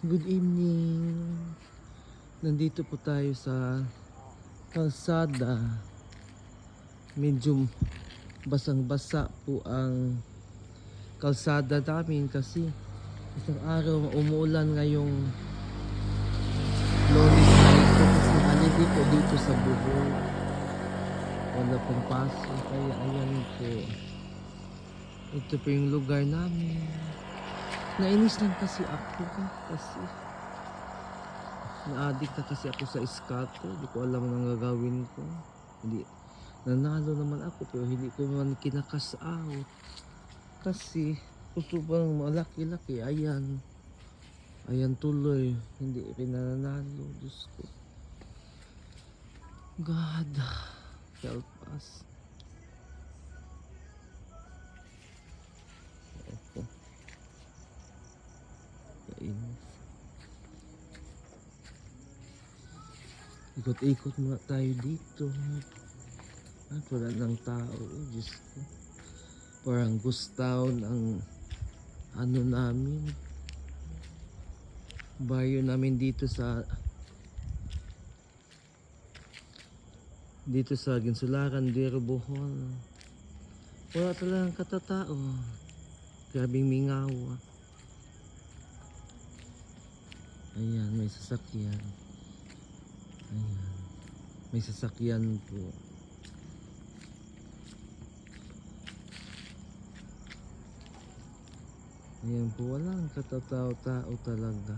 Good evening. Nandito po tayo sa kalsada. Medyo basang-basa po ang kalsada namin kasi isang araw umuulan ngayong Lunes na kasi holiday po dito sa Bohol. Wala pong paso kaya ayan po. Ito po yung lugar namin. Nainis lang kasi ako kasi na-addict na kasi ako sa scatter. Hindi ko alam ang gagawin ko. Hindi, nanalo naman ako pero hindi ko man kinakas out. Kasi gusto bang malaki-laki. Ayan. Ayan tuloy. Hindi rin nanalo. Diyos ko. God. Help us. Ako. Kainis. Ikot-ikot muna tayo dito. At wala ng tao. Oh, Diyos ko. Parang ghost town ang ano namin. Baryo namin dito sa Ginsularan, Dero, Bohol. Wala talagang katatao. Grabing mingawa. Ayan, may sasakyan. Ayan. May sasakyan po. Ayan po, walang katatao-tao talaga.